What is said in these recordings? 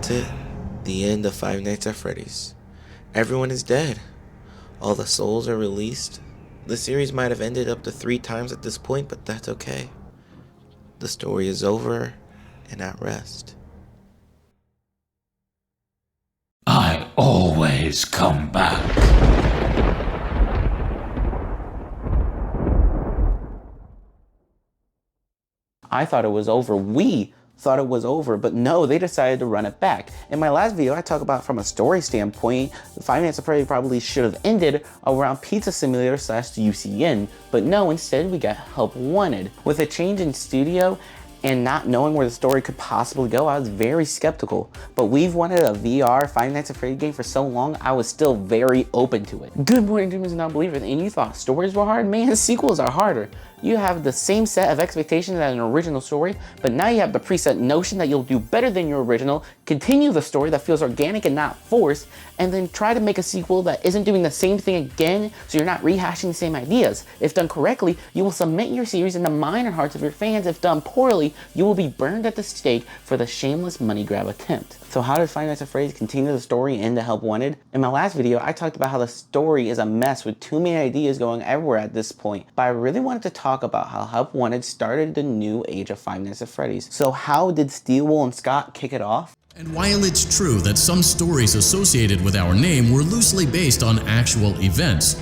That's it. The end of Five Nights at Freddy's. Everyone is dead. All the souls are released. The series might have ended up to 3 times at this point, but that's okay. The story is over and at rest. I always come back. I thought it was over. We thought it was over, but no, they decided to run it back. In my last video, I talk about from a story standpoint, Five Nights at Freddy's probably should have ended around Pizza Simulator / UCN, but no, instead we got Help Wanted. With a change in studio and not knowing where the story could possibly go, I was very skeptical. But we've wanted a VR Five Nights at Freddy's game for so long, I was still very open to it. Good morning, dreamers and non-believers. And you thought stories were hard? Man, sequels are harder. You have the same set of expectations as an original story, but now you have the preset notion that you'll do better than your original, continue the story that feels organic and not forced, and then try to make a sequel that isn't doing the same thing again, so you're not rehashing the same ideas. If done correctly, you will cement your series in the mind and hearts of your fans. If done poorly, you will be burned at the stake for the shameless money grab attempt. So how did Five Nights at Freddy's continue the story into Help Wanted? In my last video, I talked about how the story is a mess with too many ideas going everywhere at this point, but I really wanted to talk about how Help Wanted started the new age of Five Nights at Freddy's. So how did Steelwool and Scott kick it off? And while it's true that some stories associated with our name were loosely based on actual events,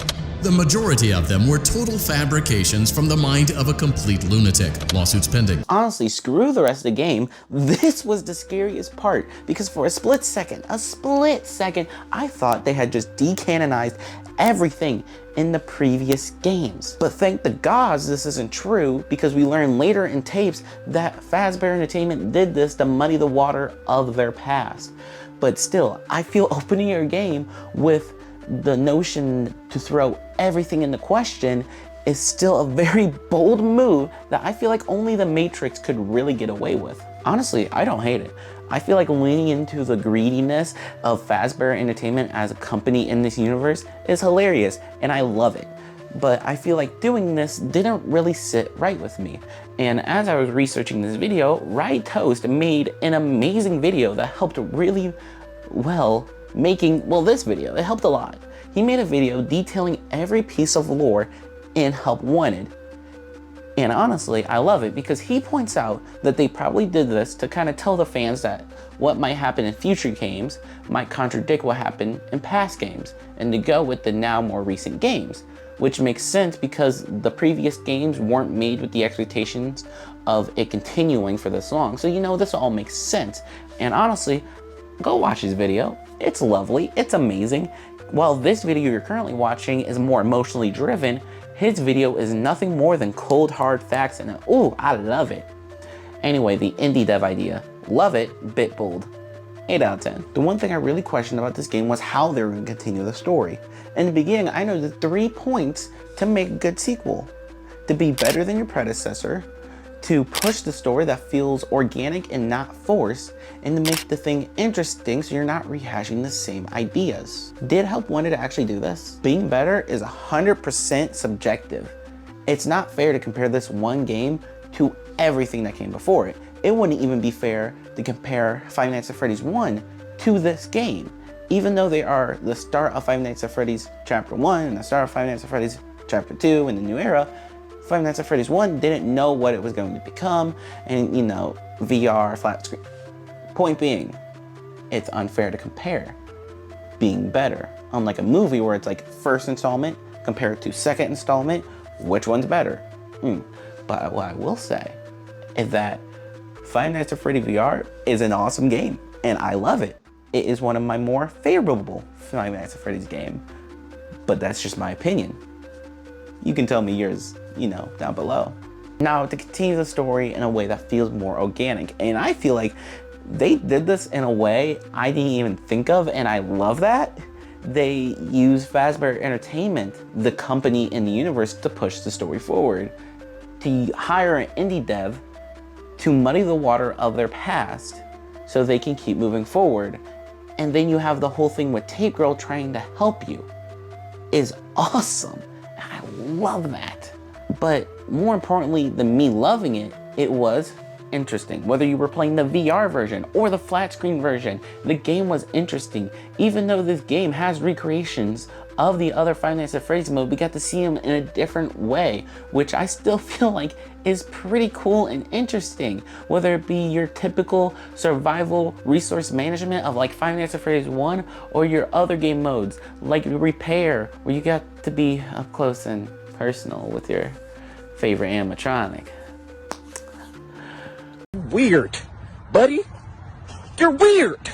the majority of them were total fabrications from the mind of a complete lunatic. Lawsuits pending. Honestly, screw the rest of the game. This was the scariest part, because for a split second, I thought they had just decanonized everything in the previous games. But thank the gods this isn't true, because we learned later in tapes that Fazbear Entertainment did this to muddy the water of their past. But still, I feel opening your game with the notion to throw everything into question is still a very bold move that I feel like only the Matrix could really get away with. Honestly, I don't hate it. I feel like leaning into the greediness of Fazbear Entertainment as a company in this universe is hilarious, and I love it. But I feel like doing this didn't really sit right with me. And as I was researching this video, Rye Toast made an amazing video that helped really well this video. It helped a lot. He made a video detailing every piece of lore in Help Wanted. And honestly, I love it because he points out that they probably did this to kind of tell the fans that what might happen in future games might contradict what happened in past games, and to go with the now more recent games, which makes sense because the previous games weren't made with the expectations of it continuing for this long. So, you know, this all makes sense. And honestly, go watch his video. It's lovely, it's amazing. While this video you're currently watching is more emotionally driven, his video is nothing more than cold hard facts, and ooh, I love it. Anyway, the indie dev idea. Love it, bit bold. 8 out of 10. The one thing I really questioned about this game was how they were going to continue the story. In the beginning, I know the 3 points to make a good sequel. To be better than your predecessor, to push the story that feels organic and not forced, and to make the thing interesting so you're not rehashing the same ideas. Did Help Wanted actually do this? Being better is 100% subjective. It's not fair to compare this one game to everything that came before it. It wouldn't even be fair to compare Five Nights at Freddy's 1 to this game. Even though they are the start of Five Nights at Freddy's Chapter 1 and the start of Five Nights at Freddy's Chapter 2 in the new era, Five Nights at Freddy's 1 didn't know what it was going to become, and you know, VR, flat screen. Point being, it's unfair to compare being better. Unlike a movie where it's like first installment compared to second installment, which one's better? But what I will say is that Five Nights at Freddy VR is an awesome game, and I love it. It is one of my more favorable Five Nights at Freddy's game, but that's just my opinion. You can tell me yours, you know, down below. Now, to continue the story in a way that feels more organic, and I feel like they did this in a way I didn't even think of, and I love that. They use Fazbear Entertainment, the company in the universe, to push the story forward, to hire an indie dev to muddy the water of their past so they can keep moving forward. And then you have the whole thing with Tape Girl trying to help you. Is awesome. I love that. But more importantly than me loving it, it was interesting. Whether you were playing the VR version or the flat screen version, the game was interesting. Even though this game has recreations of the other Five Nights at Freddy's mode, we got to see them in a different way, which I still feel like is pretty cool and interesting. Whether it be your typical survival resource management of like Five Nights at Freddy's 1, or your other game modes like Repair, where you got to be up close and personal with your favorite animatronic. Weird, buddy. You're weird.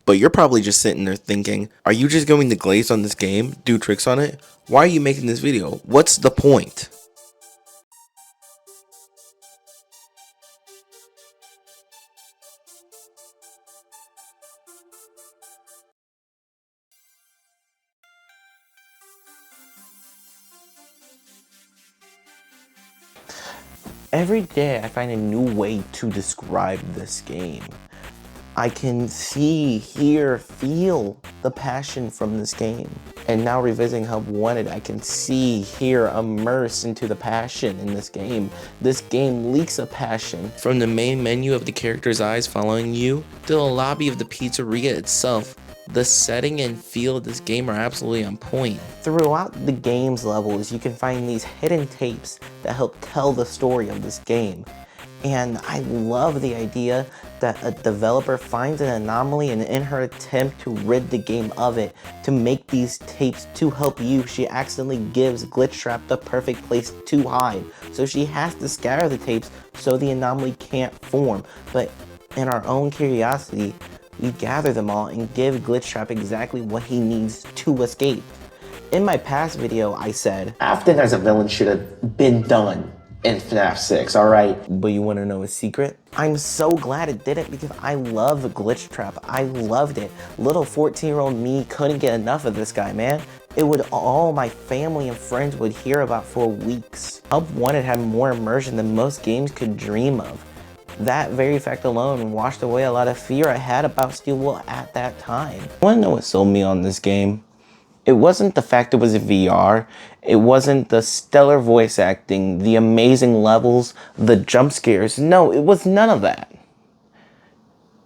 But you're probably just sitting there thinking, are you just going to glaze on this game, do tricks on it? Why are you making this video? What's the point? Every day I find a new way to describe this game. I can see, hear, feel the passion from this game. And now revisiting Help Wanted, I can see, hear, immerse into the passion in this game. This game leaks a passion. From the main menu of the character's eyes following you, to the lobby of the pizzeria itself, the setting and feel of this game are absolutely on point. Throughout the game's levels, you can find these hidden tapes that help tell the story of this game. And I love the idea that a developer finds an anomaly, and in her attempt to rid the game of it, to make these tapes to help you, she accidentally gives Glitchtrap the perfect place to hide. So she has to scatter the tapes so the anomaly can't form. But in our own curiosity, we gather them all and give Glitchtrap exactly what he needs to escape. In my past video, I said, Afton as a villain should have been done in FNAF 6, alright? But you wanna know a secret? I'm so glad it didn't, because I love Glitchtrap. I loved it. Little 14-year-old me couldn't get enough of this guy, man. It would all my family and friends would hear about for weeks. Help Wanted had more immersion than most games could dream of. That very fact alone washed away a lot of fear I had about Steel Wool at that time. Wanna know what sold me on this game? It wasn't the fact it was a VR, it wasn't the stellar voice acting, the amazing levels, the jump scares. No, it was none of that.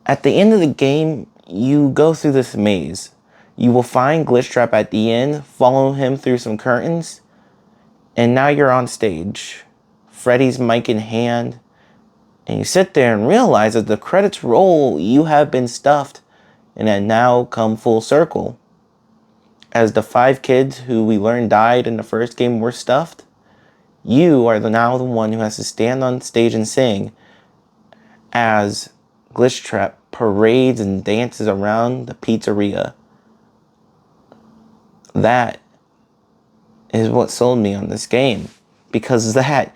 At the end of the game, you go through this maze. You will find Glitchtrap at the end, follow him through some curtains, and now you're on stage. Freddy's mic in hand, and you sit there and realize that the credits roll, you have been stuffed, and had now come full circle. As the 5 kids who we learned died in the first game were stuffed, you are now the one who has to stand on stage and sing as Glitchtrap parades and dances around the pizzeria. That is what sold me on this game, because that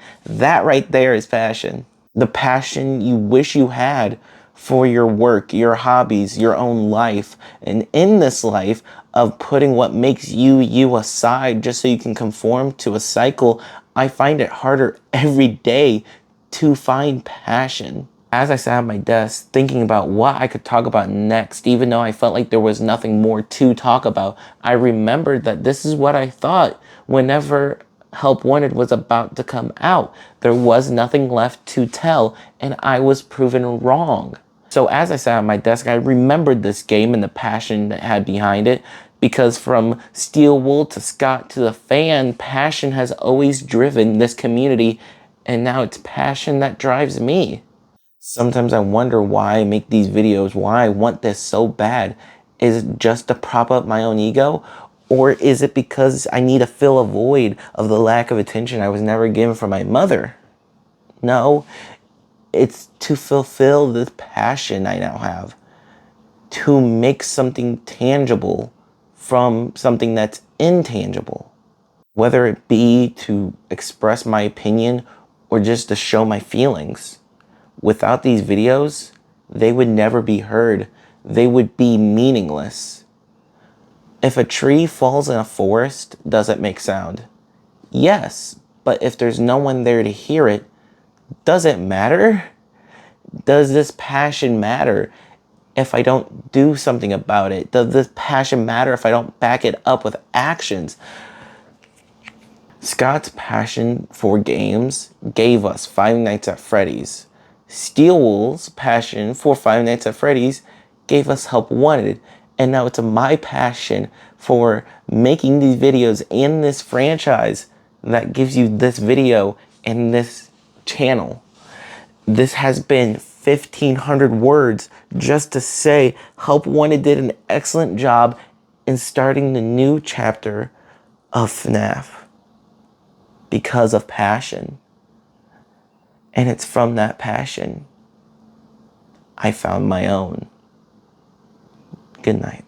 right there is passion. The passion you wish you had for your work, your hobbies, your own life, and in this life of putting what makes you you aside just so you can conform to a cycle. I find it harder every day to find passion. As I sat at my desk thinking about what I could talk about next, even though I felt like there was nothing more to talk about, I remembered that this is what I thought whenever Help Wanted was about to come out. There was nothing left to tell, and I was proven wrong. So as I sat at my desk, I remembered this game and the passion that it had behind it, because from Steel Wool to Scott to the fan, passion has always driven this community, and now it's passion that drives me. Sometimes I wonder why I make these videos, why I want this so bad. Is it just to prop up my own ego? Or is it because I need to fill a void of the lack of attention I was never given from my mother? No, it's to fulfill this passion I now have. To make something tangible from something that's intangible. Whether it be to express my opinion or just to show my feelings. Without these videos, they would never be heard. They would be meaningless. If a tree falls in a forest, does it make sound? Yes, but if there's no one there to hear it, does it matter? Does this passion matter if I don't do something about it? Does this passion matter if I don't back it up with actions? Scott's passion for games gave us Five Nights at Freddy's. Steel's passion for Five Nights at Freddy's gave us Help Wanted, and now it's my passion for making these videos and this franchise that gives you this video and this channel. This has been 1,500 words just to say Help Wanted did an excellent job in starting the new chapter of FNAF because of passion. And it's from that passion I found my own. Good night.